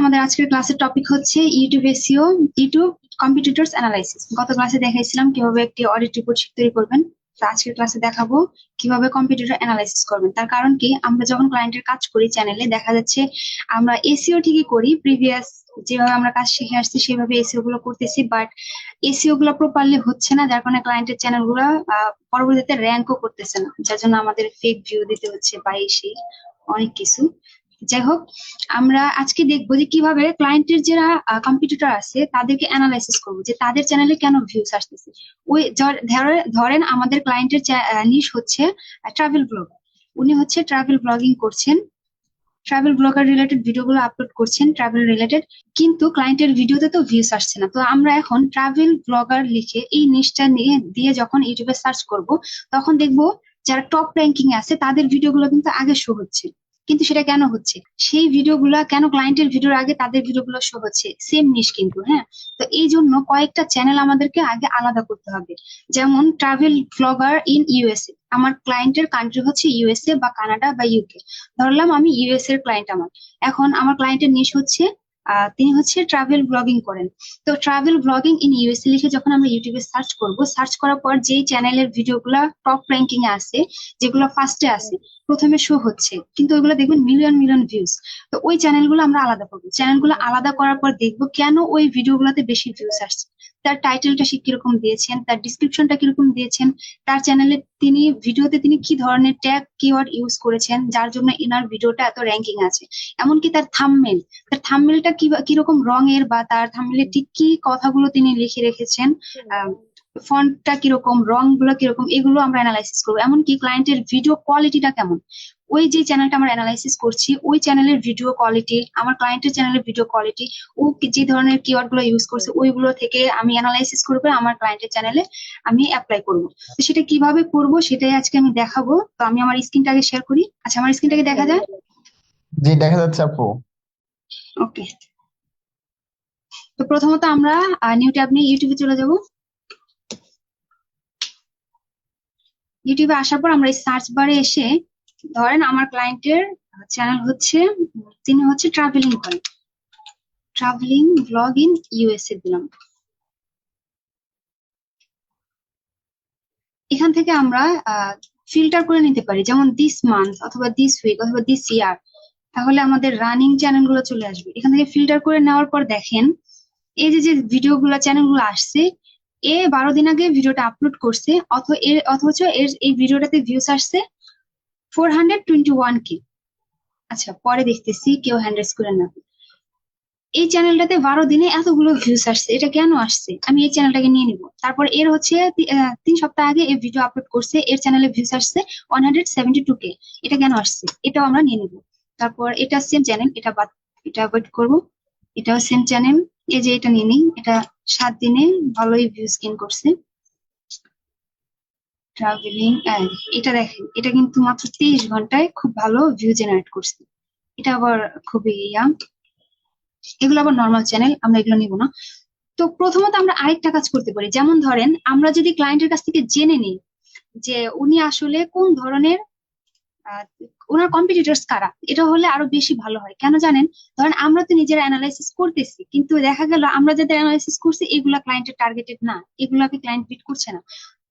আমাদের আজকের ক্লাসের টপিক হচ্ছে YouTube SEO, YouTube competitors analysis. গত ক্লাসে দেখাইছিলাম কিভাবে একটি অডিট রিপোর্ট শিট তৈরি করবেন। তো আজকের ক্লাসে দেখাবো কিভাবে কম্পিটিটর অ্যানালাইসিস করবেন। তার কারণ কি, আমরা যখন ক্লায়েন্টের কাজ করি চ্যানেলে, দেখা যাচ্ছে আমরা এসইও ঠিকই করি, প্রিভিয়াস যেভাবে আমরা কাজ শিখে আসছি সেভাবে এসইও গুলো করতেছি, বাট এসইও গুলো প্রপারলি হচ্ছে না, যার কারণে ক্লায়েন্টের চ্যানেল গুলো পরবর্তীতে র্যাঙ্কও করতেছে না, যার জন্য আমাদের ফেক ভিউ দিতে হচ্ছে বা সেই অনেক কিছু। যাই হোক, আমরা আজকে দেখবো যে কিভাবে ক্লায়েন্টের যারা কম্পিটিটর আছে তাদেরকে অ্যানালাইসিস করবো যে তাদের চ্যানেলে কেন ভিউস আসতেছে। ওই ধরেন আমাদের ক্লায়েন্টের নিশ হচ্ছে ট্রাভেল ব্লগ, উনি হচ্ছে ট্রাভেল ব্লগিং করছেন, ট্রাভেল ব্লগার রিলেটেড ভিডিওগুলো আপলোড করছেন ট্রাভেল রিলেটেড, কিন্তু ক্লায়েন্টের ভিডিওতে তো ভিউস আসছে না। তো আমরা এখন ট্রাভেল ব্লগার লিখে এই নিশটা নিয়ে দিয়ে যখন ইউটিউবে সার্চ করব, তখন দেখবো যারা টপ র্যাঙ্কিং এ আছে তাদের ভিডিওগুলো কিন্তু আগে শো হচ্ছে। কিন্তু সেটা কেন হচ্ছে, সেই ভিডিওগুলা কেন ক্লায়েন্টের ভিডিওর আগে তাদের ভিডিওগুলো শো হচ্ছে, সেম নিশ কিন্তু, হ্যাঁ। তো এই জন্য কয়েকটা চ্যানেল আমাদেরকে আগে আলাদা করতে হবে। যেমন ট্রাভেল ব্লগার ইন ইউএসএ, আমার ক্লায়েন্টের কান্ট্রি হচ্ছে ইউএসএ বা কানাডা বা ইউকে। ধরলাম আমি ইউএস এর ক্লায়েন্ট, আমার এখন আমার ক্লায়েন্টের নিশ হচ্ছে তিনি হচ্ছে ট্রাভেল ব্লগিং করেন। তো ট্রাভেল ব্লগিং ইন ইউএসএ লিখে যখন আমরা ইউটিউবে সার্চ করব, সার্চ করার পর যেই চ্যানেলের ভিডিওগুলো টপ র্যাঙ্কিং এ আছে, যেগুলো ফার্স্টে আছে, প্রথমে শো হচ্ছে, কিন্তু ওইগুলো দেখবেন মিলিয়ন মিলিয়ন ভিউজ। তো ওই চ্যানেলগুলো আমরা আলাদা করবো, চ্যানেলগুলো আলাদা করার পর দেখবো কেন ওই ভিডিওগুলোতে বেশি ভিউজ আসছে, তার টাইটেলটা সে কিরকম দিয়েছেন, তার ডিসক্রিপশনটা কিরকম দিয়েছেন, তার চ্যানেলে তিনি ভিডিওতে তিনি কি ধরনের ট্যাগ কিওয়ার্ড ইউজ করেছেন যার জন্য এনার ভিডিওটা এত র্যাঙ্কিং আছে। এমনকি তার থাম্বনেল, তার থাম্বনেলটা কিরকম রঙের, বা তার থাম্বনেলে ঠিক কি কথাগুলো তিনি লিখে রেখেছেন, ফন্টটা কিরকম, রং গুলো কিরকম, এগুলো আমরা অ্যানালাইসিস করবো। এমনকি ক্লায়েন্টের ভিডিও কোয়ালিটিটা কেমন, ওই যে চ্যানেলটা আমরা অ্যানালাইসিস করছি ওই চ্যানেলের ভিডিও কোয়ালিটি, আমার ক্লায়েন্টের চ্যানেলের ভিডিও কোয়ালিটি, ও যে ধরনের কিওয়ার্ড গুলো ইউজ করছে ওইগুলো থেকে আমি অ্যানালাইসিস করবো, আমার ক্লায়েন্টের চ্যানেলে আমি অ্যাপ্লাই করবো। তো সেটা কিভাবে করবো সেটাই আজকে আমি দেখাবো। তো আমি আমার স্ক্রিনটাকে শেয়ার করি। আচ্ছা, আমার স্ক্রিনটাকে দেখা যায়? জি, দেখা যাচ্ছে আপু। ওকে। তো প্রথমত আমরা নিউ ট্যাব নিয়ে ইউটিউবে চলে যাব। ইউটিউবে আসার পর আমরা এই সার্চ বারে এসে, ধরেন আমার ক্লায়েন্টের চ্যানেল হচ্ছে, তিনি হচ্ছে ট্রাভেলিং করেন, ট্রাভেলিং ব্লগ ইন ইউএসএ দিলাম। এখান থেকে আমরা ফিল্টার করে নিতে পারি, যেমন দিস মান্থ অথবা দিস উইক অথবা দিস ইয়ার, তাহলে আমাদের রানিং চ্যানেল গুলো চলে আসবে। এখান থেকে ফিল্টার করে নেওয়ার পর দেখেন এই যে যে ভিডিও গুলো চ্যানেল গুলো আসছে, 12 দিন আগে ভিডিওটা আপলোড করছে, অথচ এর এই ভিডিওটাতে ভিউস আসছে 421K। আচ্ছা, পরে দেখতেছি কেউ হ্যান্ড রেজ করে না। এই চ্যানেলটাতে 12 দিনে এতগুলো ভিউজ আসছে, এটা কেন আসছে, আমি এই চ্যানেলটাকে নিয়ে নিব। তারপর এর হচ্ছে 3 সপ্তাহ আগে এই ভিডিও আপলোড করছে, এর চ্যানেলে ভিউজ আসছে 172K, এটা কেন আসছে, এটাও আমরা নিয়ে নিব। তারপর এটা সেম চ্যানেল, এটা বাদ, এটা অ্যাভয়েড করবো। এটাও সেম চ্যানেল, এই যে এটা নিয়ে নিই, এটা 7 দিনে ভালোই ভিউজ গেইন করছে। ট্রাভেলিং, এটা দেখেন, এটা কিন্তু মাত্র 23 ঘন্টায় খুব ভালো ভিউ জেনারেট করছে। এটা আবার খুবই ইয়াং, এগুলো আবার নর্মাল চ্যানেল, আমরা এগুলো নিব না। তো প্রথমত আমরা আরেকটা কাজ করতে পারি, যেমন ধরেন আমরা যদি ক্লায়েন্টের কাছ থেকে জেনে নিই যে উনি আসলে কোন ধরনের, আহ, ওনার কম্পিটিটরস কারা, এটা হলে আরো বেশি ভালো হয়। কেন জানেন, ধরেন আমরা তো নিজেরা অ্যানালাইসিস করতেছি, কিন্তু দেখা গেল আমরা যাদের অ্যানালাইসিস করছি এগুলা ক্লায়েন্টের টার্গেটেড না, এগুলাকে ক্লায়েন্ট বিট করছে না।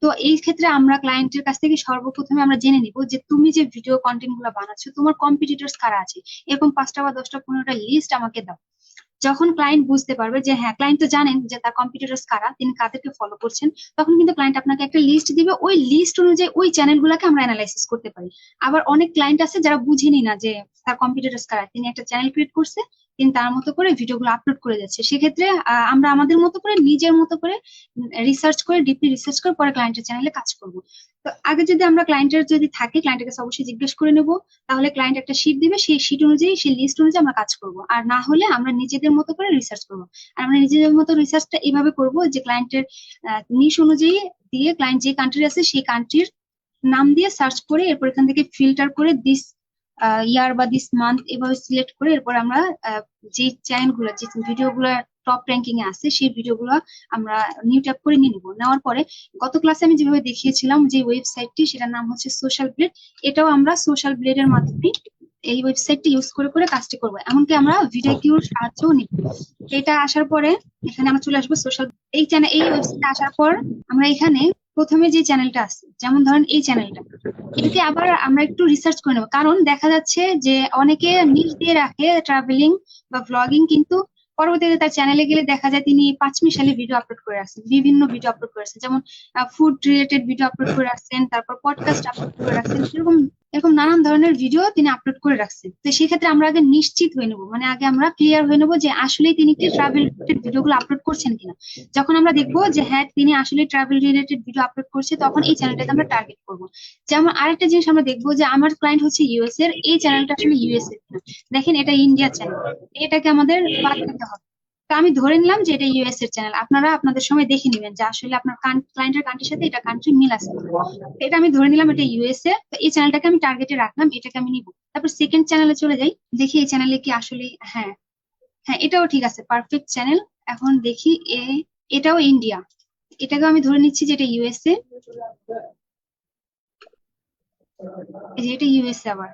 তো এই ক্ষেত্রে আমরা ক্লায়েন্টের কাছ থেকে সর্বপ্রথমে আমরা জেনে নিব যে তুমি যে ভিডিও কন্টেন্ট গুলো বানাচ্ছো তোমার কম্পিটিটরস কারা আছে, এরকম 5টা বা 10টা 15টা লিস্ট আমাকে দাও। যখন ক্লায়েন্ট বুঝতে পারবে যে হ্যাঁ, ক্লায়েন্ট তো জানেন যে তার কম্পিটিটরস কারা, তিনি কাদেরকে ফলো করছেন, তখন কিন্তু ক্লায়েন্ট আপনাকে একটা লিস্ট দিবে, ওই লিস্ট অনুযায়ী ওই চ্যানেলগুলোকে আমরা অ্যানালাইসিস করতে পারি। আবার অনেক ক্লায়েন্ট আছে যারা বুঝেনি না যে তার কম্পিটিটরস কারা, তিনি একটা চ্যানেল ক্রিয়েট করছে, তিনি তার মতো করে ভিডিওগুলো আপলোড করে যাচ্ছে। সেক্ষেত্রে আমরা আমাদের মতো করে নিজের মতো করে রিসার্চ করে, ডিপলি রিসার্চ করে পরে ক্লায়েন্টের চ্যানেলে কাজ করব। তো আগে যদি আমরা ক্লায়েন্টের যদি থাকে, ক্লায়েন্টের কাছে অবশ্যই জিজ্ঞেস করে নেবো, তাহলে ক্লায়েন্ট একটা শিট দিবে, সেই শিট অনুযায়ী সেই লিস্ট অনুযায়ী আমরা কাজ করব। আর না হলে আমরা নিজেদের মতো করে রিসার্চ করবো। আর আমরা নিজেদের মতো রিসার্চটা এইভাবে করব যে ক্লায়েন্টের নিশ অনুযায়ী দিয়ে, ক্লায়েন্ট যে কান্ট্রি আছে সেই কান্ট্রির নাম দিয়ে সার্চ করে, এরপর এখান থেকে ফিল্টার করে দিস ইয়ার বা দিস মান্থ এভাবে সিলেক্ট করে, এরপর আমরা যে চ্যানেলগুলো, যে ভিডিওগুলো টপ র্যাঙ্কিং এ আছে সেই ভিডিওগুলো আমরা নিউ ট্যাব করে নিয়ে নিবো। নেওয়ার পরে গত ক্লাসে আমি যেভাবে দেখিয়েছিলাম যে ওয়েবসাইটটি, সেটার নাম হচ্ছে সোশ্যাল ব্লেড, এটাও আমরা সোশ্যাল ব্লেড এর মাধ্যমে এই ওয়েবসাইটটি ইউজ করে করে কাজটি করবো, এমনকি আমরা ভিডিও কিউর সাহায্যও নিব। এটা আসার পরে এখানে আমরা চলে আসবো সোশ্যাল, এই ওয়েবসাইটে আসার পর আমরা এখানে প্রথমে যে চ্যানেলটা আছে, যেমন ধরেন এই চ্যানেলটা, এটাকে আবার আমরা একটু রিসার্চ করে নেবো, কারণ দেখা যাচ্ছে যে অনেকে নিশ দিয়ে রাখে ট্রাভেলিং বা ভ্লগিং, কিন্তু পরবর্তীতে তার চ্যানেলে গেলে দেখা যায় তিনি পাঁচমিশালি ভিডিও আপলোড করে রাখছেন, বিভিন্ন ভিডিও আপলোড করে রাখছেন, যেমন ফুড রিলেটেড ভিডিও আপলোড করে রাখছেন, তারপর পডকাস্ট আপলোড করে রাখছেন, এরকম এরকম নানান ধরনের ভিডিও তিনি আপলোড করে রাখছেন। তো সেক্ষেত্রে আমরা আগে নিশ্চিত হয়ে নেবো, মানে আগে আমরা ক্লিয়ার হয়ে নেবো যে আসলে তিনি কি ট্রাভেল রিলেটেড ভিডিওগুলো আপলোড করছেন কিনা। যখন আমরা দেখবো যে হ্যাঁ তিনি আসলে ট্রাভেল রিলেটেড ভিডিও আপলোড করছে, তখন এই চ্যানেলটাকে আমরা টার্গেট করবো। যেমন আরেকটা জিনিস আমরা দেখবো যে আমার ক্লায়েন্ট হচ্ছে ইউএস এর, এই চ্যানেলটা আসলে ইউএস এর কিনা। দেখেন এটা ইন্ডিয়া চ্যানেল, এটাকে আমাদের বাদ দিতে হবে। তো আমি ধরে নিলাম যে এটা ইউএস এর চ্যানেল, আপনারা আপনাদের সময় দেখে নেবেন যে আসলে আপনার ক্লায়েন্টের কান্ট্রির সাথে এটা কান্ট্রি মিল আছে কিনা। তো এটা আমি ধরে নিলাম এটা ইউএস এর, তো এই চ্যানেলটাকে আমি টার্গেটে রাখলাম, এটাকে আমি নিব। তারপর সেকেন্ড চ্যানেলে চলে যাই, দেখি এই চ্যানেলে কি আসলে, হ্যাঁ হ্যাঁ এটাও ঠিক আছে, পারফেক্ট চ্যানেল। এখন দেখি এটাও ইন্ডিয়া, এটাকেও আমি ধরে নিচ্ছি যে এটা ইউএসএ, এই যে এটা ইউএসএ আবার।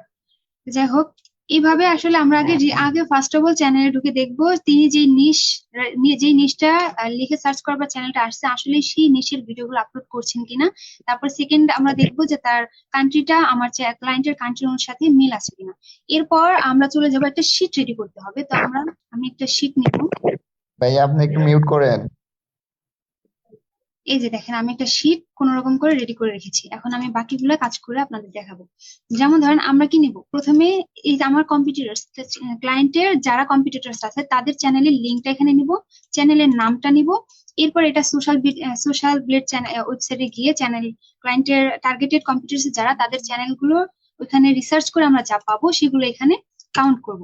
যাই হোক, এইভাবে আসলে আমরা আগে ফার্স্ট অফ অল চ্যানেলে ঢুকে দেখবো তিনি যেই নিশটা লিখে সার্চ করার পর চ্যানেলটা আসছে আসলে সেই নিশের ভিডিওগুলো আপলোড করছেন কিনা। তারপর সেকেন্ড আমরা দেখবো যে তার কান্ট্রিটা আমার ক্লায়েন্টের কান্ট্রির সাথে মিল আছে কিনা। এরপর আমরা চলে যাবো, একটা শিট রেডি করতে হবে। তো আমি একটা শিট নিব। ভাই আপনি একটু মিউট করেন। এই যে দেখেন আমি একটা শিট কোন রকম করে রেডি করে রেখেছি, এখন আমি বাকিগুলো কাজ করে আপনাদের দেখাবো। যেমন ধরেন আমরা কি নিব, প্রথমে এই যে আমার কম্পিটিটরস, ক্লায়েন্টের যারা কম্পিটিটরস আছে তাদের চ্যানেলের লিঙ্কটা এখানে নিব, চ্যানেলের নামটা নিব। এরপর এটা সোশ্যাল ব্লেড ওয়েবসাইটে গিয়ে চ্যানেল ক্লায়েন্টের টার্গেটেড কম্পিটিটরস যারা তাদের চ্যানেলগুলো ওইখানে রিসার্চ করে আমরা যা পাবো সেগুলো এখানে কাউন্ট করব।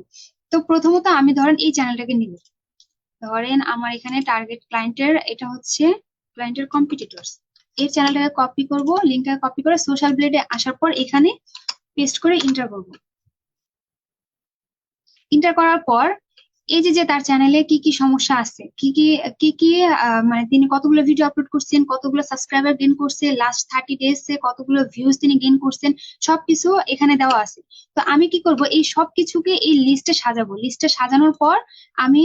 তো প্রথমত আমি ধরেন এই চ্যানেলটাকে নিব, ধরেন আমার এখানে টার্গেট ক্লায়েন্টের এটা হচ্ছে ক্লায়েন্টের কম্পিটিটরস, এই চ্যানেলটাকে কপি করব, লিঙ্কটাকে কপি করে সোশ্যাল ব্লেডে আসার পর এখানে পেস্ট করে এন্টার করব। এন্টার করার পর এই যে যে তার চ্যানেলে কি কি সমস্যা আছে, কি কি মানে তিনি কতগুলো ভিডিও আপলোড করছেন, কতগুলো সাবস্ক্রাইবার গেইন করছে, লাস্ট 30 days কতগুলো ভিউজ তিনি গেইন করছেন, সবকিছু এখানে দেওয়া আছে। তো আমি কি করব, এই সবকিছুকে এই লিস্টে সাজাবো। লিস্টে সাজানোর পর আমি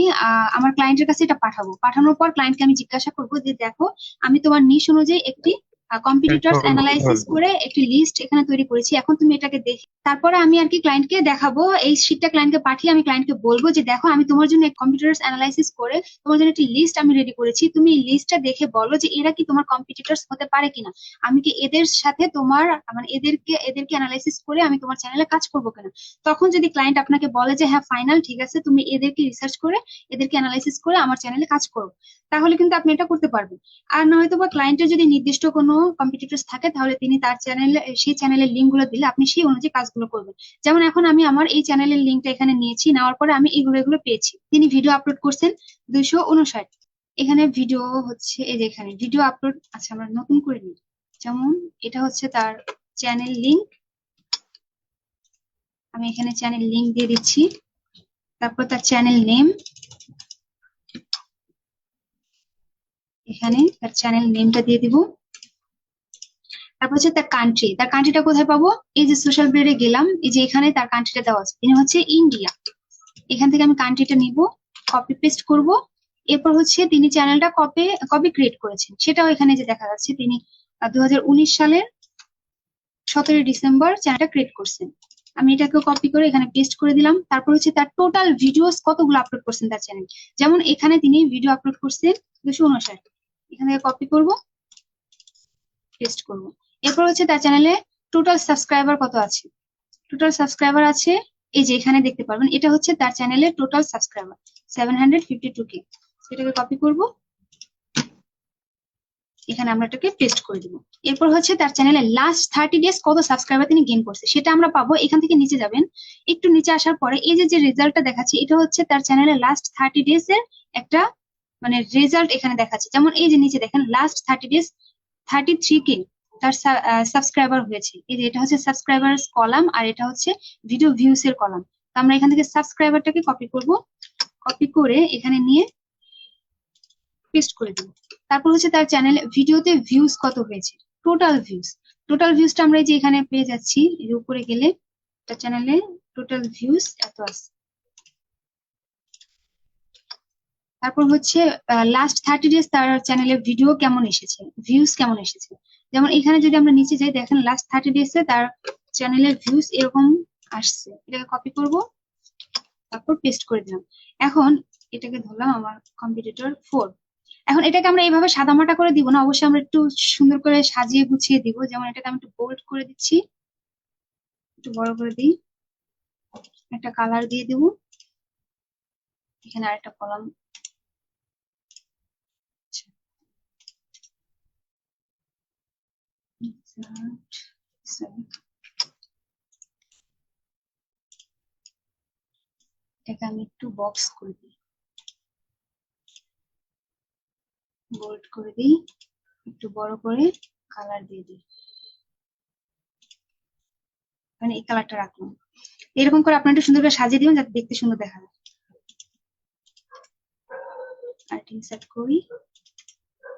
আমার ক্লায়েন্টের কাছে এটা পাঠাবো। পাঠানোর পর ক্লায়েন্টকে আমি জিজ্ঞাসা করবো যে দেখো আমি তোমার নিশ অনুযায়ী একটি কম্পিটিটরস অ্যানালাইসিস করে একটি লিস্ট এখানে তৈরি করেছি, এখন তুমি এটাকে দেখে। তারপরে আমি আর কি ক্লায়েন্টকে দেখাবো, এই শিটটা ক্লায়েন্টকে পাঠিয়ে আমি ক্লায়েন্টকে বলবো যে দেখো আমি তোমার জন্য কম্পিটিটরস অ্যানালাইসিস করে তোমার জন্য একটি লিস্ট আমি রেডি করেছি, তুমি এই লিস্টটা দেখে বলো যে এরা কি তোমার কম্পিটিটরস হতে পারে কিনা, আমি কি এদের সাথে তোমার মানে এদেরকে অ্যানালাইসিস করে আমি তোমার চ্যানেলে কাজ করবো কিনা। তখন যদি ক্লায়েন্ট আপনাকে বলে যে হ্যাঁ ফাইনাল ঠিক আছে, তুমি এদেরকে রিসার্চ করে এদেরকে অ্যানালাইসিস করে আমার চ্যানেলে কাজ করো, তাহলে কিন্তু আপনি এটা করতে পারবেন। আর নয়তো বা ক্লায়েন্টের যদি নির্দিষ্ট কোনো কম্পিটিটরস থাকে তাহলে তিনি তার চ্যানেলে সেই চ্যানেলের লিঙ্ক গুলো দিলে আপনি সেই অনুযায়ী কাজগুলো করবেন। যেমন এখন আমি আমার এই চ্যানেলের লিঙ্কটা এখানে নিয়েছি, নেওয়ার পরে আমি এগুলো পেয়েছি, তিনি ভিডিও আপলোড করছেন 259। এখানে ভিডিও হচ্ছে এই যে এখানে ভিডিও আপলোড, আচ্ছা আমরা নতুন করে নিই। যেমন এটা হচ্ছে তার চ্যানেল লিঙ্ক, আমি এখানে চ্যানেল লিঙ্ক দিয়ে দিচ্ছি। তারপর তার চ্যানেল নেম, এখানে তার চ্যানেল নেমটা দিয়ে দিব। তারপর হচ্ছে তার কান্ট্রি, তার কান্ট্রিটা কোথায় পাবো, এই যে সোশ্যাল ব্লেডে গেলাম, এই যে এখানে তার কান্ট্রিটা দেওয়া আছে, তিনি হচ্ছে ইন্ডিয়া। এখান থেকে আমি কান্ট্রিটা নিব, কপি পেস্ট করব। এরপর হচ্ছে তিনি চ্যানেলটা কবে ক্রিয়েট করেছেন সেটাও এখানে যে দেখা যাচ্ছে, তিনি 2019 সালের 17 ডিসেম্বর চ্যানেলটা ক্রিয়েট করছেন। আমি এটাকে কপি করে এখানে পেস্ট করে দিলাম। তারপর হচ্ছে তার টোটাল ভিডিওস কতগুলো আপলোড করছেন তার চ্যানেল, যেমন এখানে তিনি ভিডিও আপলোড করছেন 259, এখান থেকে কপি করব, পেস্ট করব। এরপর হচ্ছে তার চ্যানেলে টোটাল সাবস্ক্রাইবার কত আছে, টোটাল সাবস্ক্রাইবার আছে এই যে এখানে দেখতে পারবেন, এটা হচ্ছে তার চ্যানেলে টোটাল সাবস্ক্রাইবার 752K। এটাকে কপি করব, এখানে আমরা এটাকে পেস্ট করে দিব। এরপর হচ্ছে তার চ্যানেলে লাস্ট 30 days কত সাবস্ক্রাইবার তিনি গেইন করছে সেটা আমরা পাবো। এখান থেকে নিচে যাবেন, একটু নিচে আসার পরে এই যে যে রেজাল্টটা দেখাচ্ছে এটা হচ্ছে তার চ্যানেলে লাস্ট 30 days এর একটা মানে রেজাল্ট এখানে দেখাচ্ছে। যেমন এই যে নিচে দেখেন লাস্ট 30 days 33K তার সাবস্ক্রাইবার হয়েছে। এই যে এটা হচ্ছে সাবস্ক্রাইবার কলাম আর এটা হচ্ছে ভিডিও ভিউস এর কলাম। তো আমরা এখান থেকে সাবস্ক্রাইবারটাকে কপি করব, কপি করে এখানে নিয়ে পেস্ট করে দিব। তারপর হচ্ছে তার চ্যানেল ভিডিওতে ভিউজ কত হয়েছে, টোটাল ভিউজটা আমরা এই যে এখানে পেয়ে যাচ্ছি, এর উপরে গেলে তার চ্যানেলে টোটাল ভিউজ এত আছে। তারপর হচ্ছে লাস্ট 30 ডেজ তার চ্যানেলে ভিডিও কেমন এসেছে, ভিউজ কেমন এসেছে। যেমন এখানে যদি আমরা নিচে যাই, দেখেন লাস্ট 30 ডেজে তার চ্যানেলের ভিউজ এরকম আসছে। এটাকে কপি করব, তারপর পেস্ট করে দিলাম। এখন এটাকে ধরলাম আমার কম্পিটিটর 4। এখন এটাকে আমরা এইভাবে সাদামাটা করে দিব না, অবশ্যই আমরা একটু সুন্দর করে সাজিয়ে গুছিয়ে দিব। যেমন এটাকে আমি একটু বোল্ড করে দিচ্ছি, একটু বড় করে দিই, একটা কালার দিয়ে দেবো, এখানে আরেকটা কলাম। এটাকে আমি একটু বক্স করে দিই, বোল্ড করে দিই, একটু বড় করে কালার দিয়ে দিই, মানে এই কালারটা রাখলাম। এরকম করে আপনারা একটু সুন্দর করে সাজিয়ে দিবেন যাতে দেখতে সুন্দর দেখা যায়। আরেকটা ইনসার্ট করি,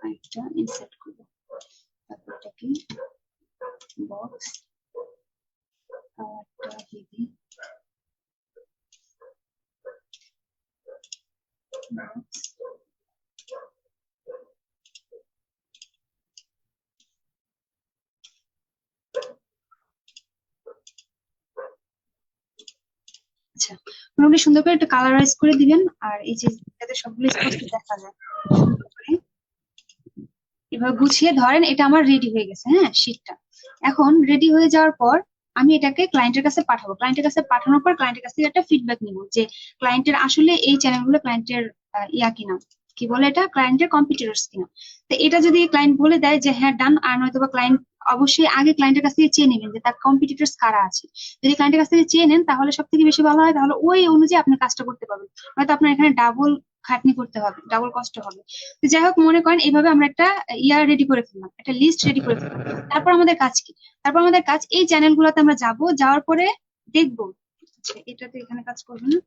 আরেকটা ইনসার্ট করব, তারপর এটাকে বক্স, কালারটা দিয়ে দিই বক্স। আচ্ছা, মোটামুটি সুন্দর করে একটু কালারাইজ করে দিবেন। আর এই যে যাতে সবগুলো স্পষ্ট দেখা যায়, সুন্দর করে এভাবে গুছিয়ে ধরেন। এটা আমার রেডি হয়ে গেছে, হ্যাঁ, শীটটা। এখন রেডি হয়ে যাওয়ার পর আমি এটাকে ক্লায়েন্টের কাছে পাঠাবো। ক্লায়েন্টের কাছে পাঠানোর পর ক্লায়েন্টের কাছ থেকে একটা ফিডব্যাক নিব যে ক্লায়েন্টের আসলে এই চ্যানেলগুলো ক্লায়েন্টের ইয়া কিনা, কি বলে এটা, ক্লায়েন্টের কম্পিটিটরস কিনা। তো এটা যদি ক্লায়েন্ট বলে দেয় যে হ্যাঁ ডান, আর নয়তো বা ক্লায়েন্ট অবশ্যই আগে ক্লায়েন্টের কাছ থেকে চেয়ে নেবেন যে তার কম্পিটিটরস কারা আছে। যদি ক্লায়েন্টের কাছ থেকে চেয়ে নেন তাহলে সব থেকে বেশি ভালো হয়, তাহলে ওই অনুযায়ী আপনি কাজটা করতে পারবেন। হয়তো আপনার এখানে ডাবল খাটনি করতে হবে, ডাবল কষ্ট হবে। তো যাই হোক, মনে করেন এইভাবে আমরা একটা রেডি করে ফেললাম, একটা লিস্ট রেডি করে ফেললাম। তারপর আমাদের কাজ কি? তারপর আমাদের কাজ এই চ্যানেলগুলোতে আমরা যাব, যাওয়ার পরে দেখবো। আচ্ছা, এটা তো এখানে কাজ করবে না,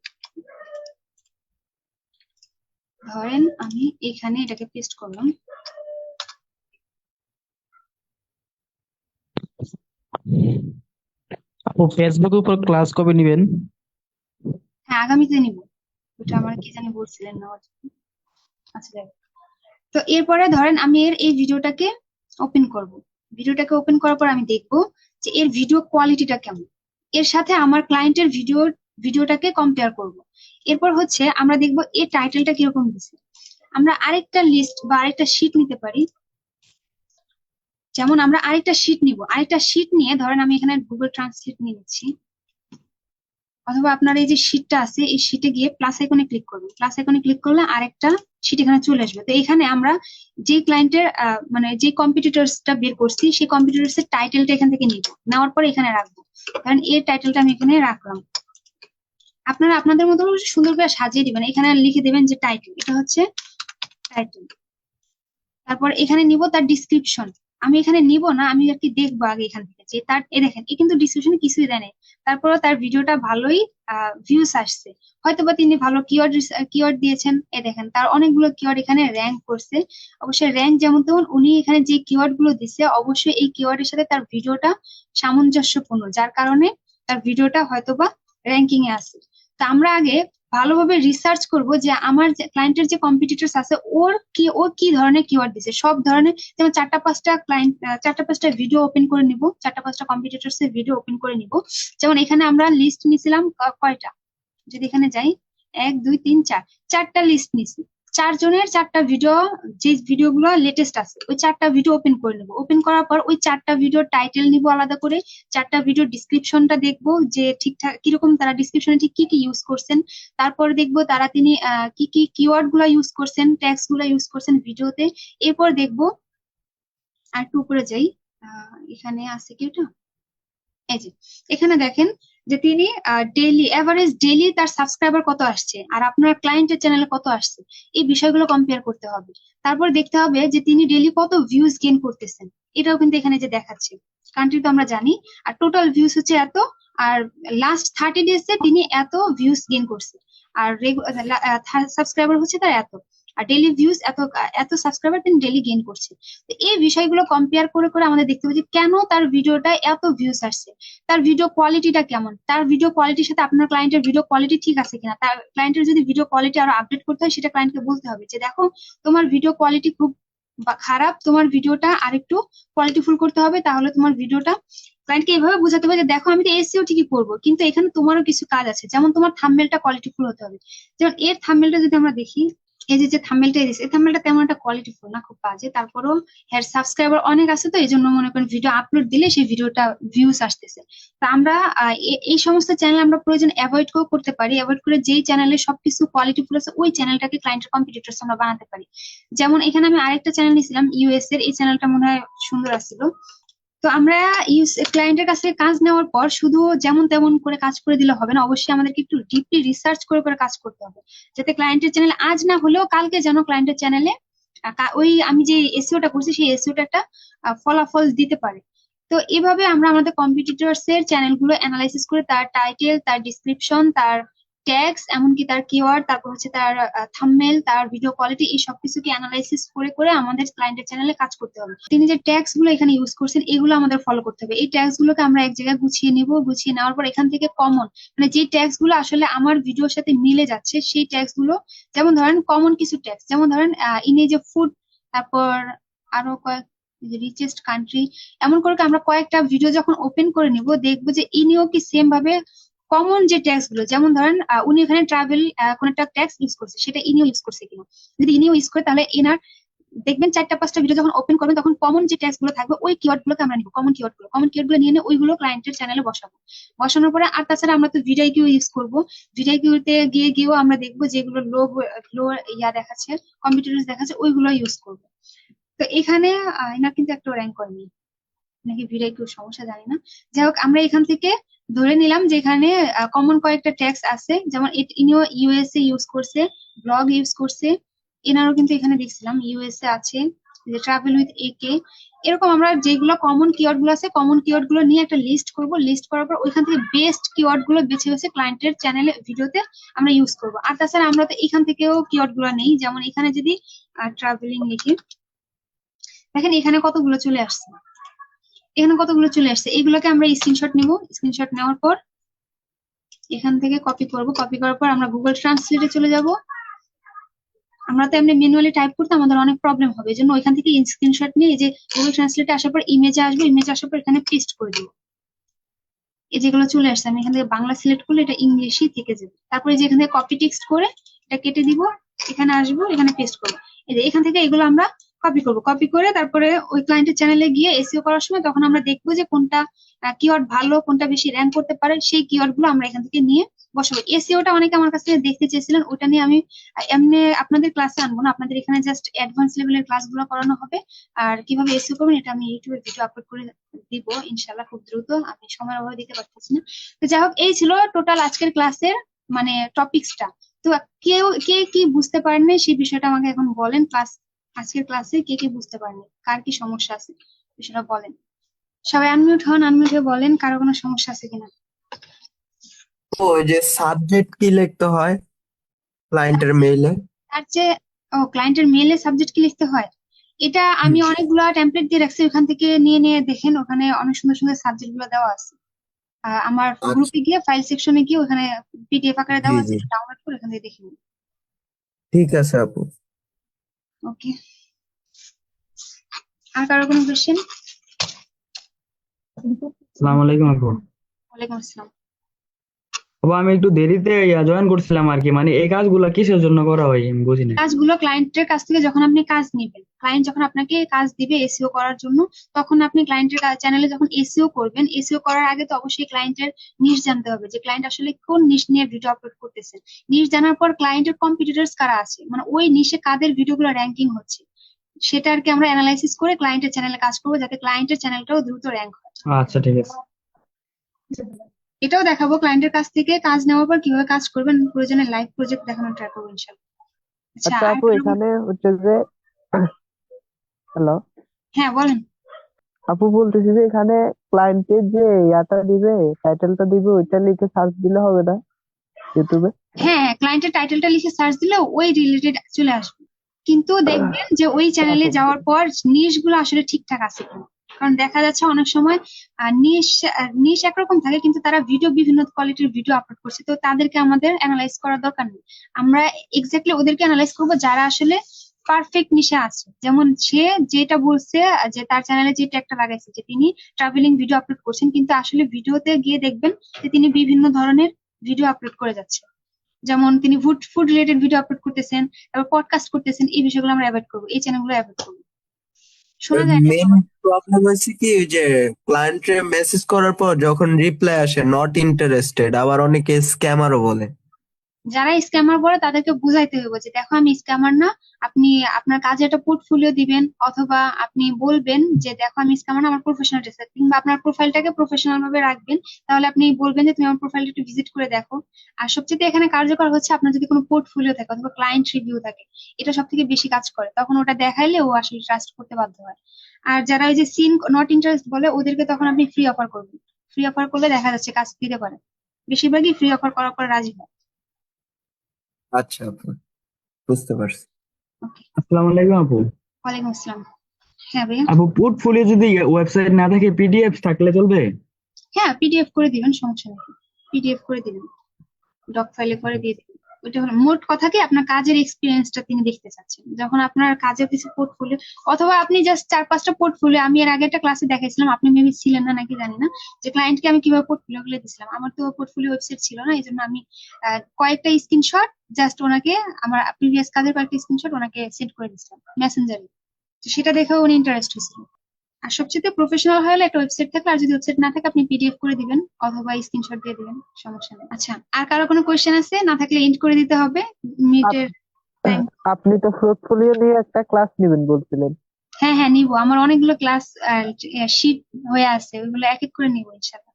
ধরেন আমি এখানে এটাকে পেস্ট করলাম। আপু ফেসবুকের উপর ক্লাস কবে নিবেন? হ্যাঁ, আগামীতে নিব। ওটা আমার কি জানি বলছিলেন না। আচ্ছা, যাই হোক। তো এরপরে ধরেন আমি এই ভিডিওটাকে ওপেন করব। ভিডিওটাকে ওপেন করার পর আমি দেখব যে এর ভিডিও কোয়ালিটিটা কেমন, এর সাথে আমার ক্লায়েন্টের ভিডিওটাকে কম্পেয়ার করব। এরপর হচ্ছে আমরা দেখব এর টাইটেলটা কিরকম দিছে। আমরা আরেকটা লিস্ট বা আরেকটা শিট নিতে পারি। যেমন আমরা আরেকটা শিট নিব, আরেকটা শিট নিয়ে ধরেন আমি এখানে গুগল ট্রান্সলেট নিয়ে নিচ্ছি, অথবা আপনার এই যে শিটটা আছে এই শিটে গিয়ে প্লাস আইকনে ক্লিক করবেন। প্লাস আইকনে ক্লিক করলে আরেকটা শিট এখানে চলে আসবে। তো এখানে আমরা যে ক্লায়েন্টের মানে যে কম্পিটিটরসটা বের করছি সেই কম্পিটিটরস এর টাইটেলটা এখান থেকে নিব, নেওয়ার পরে এখানে রাখবো। কারণ এর টাইটেলটা আমি এখানে রাখলাম। আপনারা আপনাদের মতো করে সুন্দর করে সাজিয়ে দিবেন। এখানে লিখে দেবেন যে টাইটেল, এটা হচ্ছে টাইটেল। তারপর এখানে নিব তার ডিসক্রিপশন। আমি এখানে নিব না, আমি আর কি দেখবো আগে এখান থেকে যে তার, দেখেন এ কিন্তু ডিসক্রিপশনে কিছুই দেয় নাই। তারপরও তার ভিডিওটা ভালোই ভিউস আসছে। হয়তোবা তিনি ভালো কিওয়ার্ড দিয়েছেন। দেখেন তার অনেকগুলো কিওয়ার্ড এখানে র্যাঙ্ক করছে। অবশ্যই র্যাঙ্ক যেমন তেমন, উনি এখানে যে কিওয়ার্ড গুলো দিচ্ছে অবশ্যই এই কিওয়ার্ডের সাথে তার ভিডিওটা সামঞ্জস্যপূর্ণ, যার কারণে তার ভিডিওটা হয়তোবা র্যাঙ্কিং এ আছে। তো আমরা আগে ভালোভাবে রিসার্চ করব যে আমার ক্লায়েন্টের যে কম্পিটিটরস আছে ও কি ধরনের কিওয়ার্ড দিছে, সব ধরনের। যেমন 4-5টা ক্লায়েন্ট, 4-5টা ভিডিও ওপেন করে নিব, 4-5টা কম্পিটিটরস এর ভিডিও ওপেন করে নিব। যেমন এখানে আমরা লিস্ট নিছিলাম কয়টা, যদি এখানে যাই 1 2 3 4, 4টা লিস্ট নিছি। 4 জনের 4টা ভিডিও, যে ভিডিওগুলো লেটেস্ট আছে ওই 4টা ভিডিও ওপেন করে নেবো। ওপেন করার পর ওই 4টা ভিডিও টাইটেল নিব আলাদা করে, 4টা ভিডিও ডিসক্রিপশনটা দেখবো যে ঠিকঠাক কিরকম তারা ডিসক্রিপশনে ঠিক কি কি ইউজ করছেন। তারপর দেখবো তিনি কি কি কিওয়ার্ড গুলা ইউজ করছেন, ট্যাগস গুলা ইউজ করছেন ভিডিওতে। এরপর দেখবো আর একটু উপরে যাই, এখানে আছে কি ওটা, এই যে এখানে দেখেন যে তিনি ডেইলি তার সাবস্ক্রাইবার কত আসছে আর আপনার ক্লায়েন্টের চ্যানেলে কত আসছে, এই বিষয়গুলো কম্পেয়ার করতে হবে। তারপর দেখতে হবে যে তিনি ডেইলি কত ভিউজ গেইন করতেছেন, এটাও কিন্তু এখানে যে দেখাচ্ছে। কান্ট্রি তো আমরা জানি, আর টোটাল ভিউজ হচ্ছে এত, আর লাস্ট 30 ডেজে তিনি এত ভিউজ গেইন করছে, আর সাবস্ক্রাইবার হচ্ছে তার এত। আর ডেইলি ভিউজ এত এত সাবস্ক্রাইবার তিনি ডেইলি গেইন করছে। তো এই বিষয়গুলো কম্পেয়ার করে করে আমাদের দেখতে হবে যে কেন তার ভিডিওটা এত ভিউজ আসছে, তার ভিডিও কোয়ালিটিটা কেমন, তার ভিডিও কোয়ালিটির সাথে আপনার ক্লায়েন্টের ভিডিও কোয়ালিটি ঠিক আছে কিনা। তার ক্লায়েন্টের যদি ভিডিও কোয়ালিটি আরো আপডেট করতে হয় সেটা ক্লায়েন্টকে বলতে হবে যে দেখো তোমার ভিডিও কোয়ালিটি খুব খারাপ, তোমার ভিডিওটা আরেকটু কোয়ালিটিফুল করতে হবে, তাহলে তোমার ভিডিওটা ক্লায়েন্টকে এইভাবে বোঝাতে হবে যে দেখো আমি তো এসইও ঠিকই করবো কিন্তু এখানে তোমারও কিছু কাজ আছে, যেমন তোমার থাম্বনেলটা কোয়ালিটিফুল হতে হবে। যেমন এর থাম্বনেলটা যদি আমরা দেখি, এই যে থাম্বনেলটা দিয়েছে এই থাম্বনেলটা তেমন একটা কোয়ালিটিফুল না, খুব বাজে, তারপরেও এর সাবস্ক্রাইবার অনেক আছে, তো এই জন্য মনে করেন ভিডিও আপলোড দিলে সেই ভিডিওটা ভিউজ আসতেছে। তো আমরা এই সমস্ত চ্যানেল আমরা প্রয়োজন অ্যাভয়েড করতে পারি, অ্যাভয়েড করে যেই চ্যানেলে সবকিছু কোয়ালিটিফুল আছে ওই চ্যানেলটাকে ক্লায়েন্টের কম্পিটিটরস আমরা বানাতে পারি। যেমন এখানে আমি আরেকটা চ্যানেল নিয়েছিলাম ইউএস এর, এই চ্যানেলটা মনে হয় সুন্দর আসছিল। তো আমরা ক্লায়েন্টের কাছ থেকে কাজ নেওয়ার পর শুধু যেমন তেমন করে কাজ করে দিলে হবে না, অবশ্যই আমাদেরকে একটু ডিপলি রিসার্চ করে করে কাজ করতে হবে, যাতে ক্লায়েন্টের চ্যানেলে আজ না হলেও কালকে যেন ক্লায়েন্টের চ্যানেলে ওই আমি যে এসইওটা করছি সেই এসইওটা একটা ফলাফল দিতে পারে। তো এভাবে আমরা আমাদের কম্পিটিটরস এর চ্যানেলগুলো অ্যানালাইসিস করে তার টাইটেল, তার ডিসক্রিপশন, তার ট্যাগস, এমনকি তার কিওয়ার্ড, তারপর হচ্ছে তার থাম্বনেল, তার ভিডিও কোয়ালিটি, এই সবকিছুকে অ্যানালাইসিস করে করে আমাদের ক্লায়েন্টের চ্যানেলে কাজ করতে হবে। তিনি যে ট্যাগস গুলো এখানে ইউজ করছেন এগুলো আমাদের ফলো করতে হবে। এই ট্যাগস গুলোকে আমরা এক জায়গায় গুছিয়ে নিব, গুছিয়ে নেওয়ার পর এখান থেকে কমন মানে যে ট্যাগস গুলো আসলে আমার ভিডিওর সাথে মিলে যাচ্ছে সেই ট্যাগস গুলো, যেমন ধরেন কমন কিছু ট্যাগস, যেমন ধরেন ইমেজ অফ ফুড, তারপর আরো কয়েক রিচেস্ট কান্ট্রি, এমন করে আমরা কয়েকটা ভিডিও যখন ওপেন করে নিব দেখবো যে ইনিও কি সেম ভাবে কমন যে ট্যাগস গুলো, যেমন ধরেন উনি এখানে ট্রাভেল কোন একটা ট্যাগস ইউজ করছে সেটা ইনিও ইউজ করছে কিনা, যদি ইনিও ইউজ করে তাহলে এনার দেখবেন 4টা 5টা ভিডিও যখন ওপেন করবেন তখন কমন যে ট্যাগস গুলো থাকবে ওই কিওয়ার্ড গুলোকে আমরা নিব, কমন কিওয়ার্ড গুলো নিয়ে নিয়ে ওইগুলো ক্লায়েন্টের চ্যানেলে বসাবো। বসানোর পরে আর তাছাড়া আমরা তো ভিডিও ইউজ করবো, ভিডিও গিয়েও আমরা দেখবো যেগুলো লো লো ইয়া দেখাচ্ছে, কম্পিউটার দেখাচ্ছে ওইগুলো ইউজ করবো। তো এখানে এনার কিন্তু একটা র্যাঙ্ক করেনি, নাকি ভিডিও কেউ সমস্যা জানি না। যাই হোক আমরা এখান থেকে ধরে নিলাম যে এখানে কমন কয়েকটা ট্যাগস আছে, যেমন ইনিও ইউএসএ ইউজ করছে, ব্লগ ইউজ করছে, এনারও কিন্তু এখানে দেখছিলাম ইউএসএ আছে, যে ট্রাভেল উইথ একে, এরকম আমরা যেগুলো কমন কিওয়ার্ড গুলো আছে কমন কিওয়ার্ড গুলো নিয়ে একটা লিস্ট করব, লিস্ট করার পর ওইখান থেকে বেস্ট কিওয়ার্ড গুলো বেছে বেছে ক্লায়েন্টের চ্যানেলে ভিডিওতে আমরা ইউজ করব। আর তাছাড়া আমরা তো এখান থেকেও কিওয়ার্ড গুলো নেই, যেমন এখানে যদি ট্রাভেলিং লিখি দেখেন এখানে কতগুলো চলে আসছে, এইগুলোকে আমরা স্ক্রিনশট নিব, স্ক্রিনশট নেওয়ার পর এখান থেকে কপি করব, কপি করার পর আমরা গুগল ট্রান্সলেটে চলে যাব। আমরা তো এমনি ম্যানুয়ালি টাইপ করতে আমাদের অনেক প্রবলেম হবে, এই জন্য ওইখান থেকে স্ক্রিনশট নিয়ে এই যে গুগল ট্রান্সলেটে আসার পর ইমেজে আসবো, ইমেজে আসার পর এখানে পেস্ট করে দিব। এই যেগুলো চলে আসছে আমি এখান থেকে বাংলা সিলেক্ট করলে এটা ইংলিশই থেকে যাবে, তারপরে যে এখান থেকে কপি টেক্সট করে এটা কেটে দিব, এখানে আসবো, এখানে পেস্ট করবো। এই যে এখান থেকে এগুলো আমরা কপি করব, কপি করে তারপরে ওই ক্লায়েন্টের চ্যানেলে গিয়ে এসইও করার সময় তখন আমরা দেখবো যে কোনটা কিওয়ার্ড ভালো, কোনটা বেশি র্যাঙ্ক করতে পারে, সেই কিওয়ার্ড গুলো আমরা এখান থেকে নিয়ে বসাবো। এসইওটা অনেকে আমার কাছ থেকে দেখতে চেয়েছিলেন, ওটা নিয়ে আমি এমনি আপনাদের ক্লাসে আনবো না, আপনাদের এখানে জাস্ট অ্যাডভান্স লেভেলের ক্লাসগুলো করানো হবে। আর কিভাবে এসইও করবেন এটা আমি ইউটিউবে ভিডিও আপলোড করে দিব ইনশাল্লাহ খুব দ্রুত, আমি সময়ের অভাবে দিতে পারতেছি না। তো যাই হোক এই ছিল টোটাল আজকের ক্লাসের মানে টপিকসটা। তো কে কি বুঝতে পারেননি সেই বিষয়টা আমাকে এখন বলেন, আজকের ক্লাসে কে কি বুঝতে পারেননি, কার কি সমস্যা আছে বিষয়টা বলেন। সবাই আনমিউট হন, আনমিউট হয়ে বলেন কারো কোনো সমস্যা আছে কিনা। ওই যে সাবজেক্ট কি লিখতে হয় ক্লায়েন্টের মেইলে? আর যে ক্লায়েন্টের মেইলে সাবজেক্ট কি লিখতে হয়, এটা আমি অনেকগুলো টেমপ্লেট দিয়ে রাখছি, ওখান থেকে নিয়ে নিয়ে দেখেন, ওখানে অনেক সুন্দর সুন্দর সাবজেক্ট গুলো দেওয়া আছে। আমার গ্রুপে গিয়ে ফাইল সেকশনে গিয়ে ওখানে পিডিএফ আকারে দেওয়া আছে, জি ডাউনলোড করে ওখান থেকে দেখে নিন। ঠিক আছে আপু। ওকে, আর কারো কোনো কোশ্চেন? আসসালামু আলাইকুম আপু। ওয়ালাইকুম আসসালাম। আপু আমি একটু দেরিতে জয়েন করছিলাম আর কি, মানে এই কাজগুলা কিসের জন্য করা হয় আমি বুঝি না। কাজগুলো ক্লায়েন্টের কাছ থেকে যখন আপনি কাজ নেবেন, ক্লায়েন্ট যখন আপনাকে কাজ দিবে এসইও করার জন্য, তখন আপনি ক্লায়েন্টের চ্যানেলে যখন এসইও করবেন, এসইও করার আগে তো অবশ্যই ক্লায়েন্টের নিশ জানতে হবে যে ক্লায়েন্ট আসলে কোন নিশ নিয়ে ভিডিও আপলোড করতেছেন। নিশ জানার পর ক্লায়েন্টের কম্পিটিটরস কারা আছে, মানে ওই নিশে কাদের ভিডিওগুলো র্যাঙ্কিং হচ্ছে সেটা আর কি আমরা অ্যানালাইসিস করে ক্লায়েন্টের চ্যানেলে কাজ করবো, যাতে ক্লায়েন্টের চ্যানেলটাও দ্রুত র্যাঙ্ক হয়। আচ্ছা ঠিক আছে। এটাও দেখাবো ক্লায়েন্টের কাছ থেকে কাজ নেওয়ার পর কিভাবে কাজ করবেন, প্রয়োজনে লাইভ প্রজেক্ট দেখানোর ট্রাই করবো ইনশাল্লাহ। আচ্ছা আচ্ছা আর আপু এখানে হচ্ছে যে হ্যালো হ্যাঁ বলেন। আপু বলতেছি যে এখানে ক্লায়েন্টের যে ইয়াটা দিবে, টাইটেলটা দিবে, ওইটা লিখে সার্চ দিলে হবে না ইউটিউবে? হ্যাঁ ক্লায়েন্টের টাইটেলটা লিখে সার্চ দিলে ওই রিলেটেড চলে আসবে। কিন্তু দেখবেন যে ওই চ্যানেলে যাওয়ার পর নিশ গুলো আসলে ঠিকঠাক আছে কিনা। কারণ দেখা যাচ্ছে অনেক সময় নিশ নিশ একরকম থাকে, কিন্তু তারা ভিডিও বিভিন্ন কোয়ালিটির ভিডিও আপলোড করছে, তো তাদেরকে আমাদের অ্যানালাইজ করার দরকার নেই। আমরা এক্স্যাক্টলি ওদেরকে অ্যানালাইজ করবো যারা আসলে পারফেক্ট নিশে আছে। যেমন সে যেটা বলছে যে তার চ্যানেলে যে ট্যাগটা লাগাইছে যে তিনি ট্রাভেলিং ভিডিও আপলোড করছেন, কিন্তু আসলে ভিডিওতে গিয়ে দেখবেন যে তিনি বিভিন্ন ধরনের ভিডিও আপলোড করে যাচ্ছে। যেমন তিনি food food related video upload করতেছেন, তারপর পডকাস্ট করতেছেন, এই বিষয়গুলো আমরা অ্যাভয়েড করবো, এই চ্যানেলগুলো অ্যাভয়েড করবো। শোনা যায় না? মেন প্রবলেম হচ্ছে কি ওই যে ক্লায়েন্টে মেসেজ করার পর যখন রিপ্লাই আসে নট ইন্টারেস্টেড, আবার অনেকে স্ক্যামারও বলে। যারা স্ক্যামার বলে তাদেরকে বুঝাইতে হবে যে দেখো আমি স্ক্যামার না, আপনি আপনার কাজে একটা পোর্টফোলিও দিবেন, অথবা আপনি বলবেন যে দেখো আমি স্ক্যামার না, আমার প্রফেশনাল ড্রেস, কিংবা আপনার প্রোফাইলটাকে প্রফেশনাল ভাবে রাখবেন। তাহলে আপনি বলবেন যে তুমি আমার প্রোফাইলটা একটু ভিজিট করে দেখো। আর সবচেয়ে এখানে কার্যকর হচ্ছে আপনার যদি কোনো পোর্টফোলিও থাকে অথবা ক্লায়েন্ট রিভিউ থাকে, এটা সব থেকে বেশি কাজ করে, তখন ওটা দেখাইলে ও আসলে ট্রাস্ট করতে বাধ্য হয়। আর যারা ওই যে সিন নট ইন্টারেস্ট বলে ওদেরকে তখন আপনি ফ্রি অফার করবেন। ফ্রি অফার করলে দেখা যাচ্ছে কাজ দিতে পারে, বেশিরভাগই ফ্রি অফার করার পর রাজি হয়। আচ্ছা আপু, বুঝতে পারছি। ওকে, আসসালামু আলাইকুম আপু। ওয়ালাইকুম আসসালাম। হ্যাঁ ভাইয়া। আপু পোর্টফোলিও যদি ওয়েবসাইট না থাকে পিডিএফ থাকলে চলবে? হ্যাঁ, পিডিএফ করে দিবেন, সমস্যা নেই। পিডিএফ করে দিবেন, ডক ফাইলে করে দিয়ে দিবেন। ওইটা হলো মোট কথা কি আপনার কাজের এক্সপিরিয়েন্সটা তিনি দেখতে চাচ্ছেন। যখন আপনার কাজের কিছু পোর্টফোলিও, অথবা আপনি জাস্ট 4-5টা পোর্টফোলিও, আমি এর আগে একটা ক্লাসে দেখাইছিলাম, আপনি মেবি ছিলেন না নাকি জানি না, যে ক্লায়েন্টকে আমি কিভাবে পোর্টফোলিও গুলো দিছিলাম। আমার তো পোর্টফোলিও ওয়েবসাইট ছিল না, এই জন্য আমি কয়েকটা স্ক্রিনশট জাস্ট ওনাকে, আমার প্রিভিয়াস কাজের কয়েকটা স্ক্রিনশট ওনাকে সেন্ড করে দিছিলাম মেসেঞ্জারে। তো সেটা দেখেও উনি ইন্টারেস্ট হয়েছিল। আর সবচেয়ে প্রফেশনাল হলে একটা ওয়েবসাইট থাকলে, আর যদি ওয়েবসাইট না থাকে আপনি পিডিএফ করে দিবেন অথবা স্ক্রিনশট দিয়ে দিবেন, সমস্যা নেই। আচ্ছা, আর কারো কোনো কোয়েশ্চেন আছে? না থাকলে এন্ড করে দিতে হবে মিটের টাইম। আপনি তো পোর্টফোলিও নিয়ে একটা ক্লাস নেবেন বলছিলেন। হ্যাঁ হ্যাঁ, নিবো। আমার অনেকগুলো ক্লাস শিট হয়ে আছে, ওইগুলো এক এক করে নিবো ইনশাল্লাহ।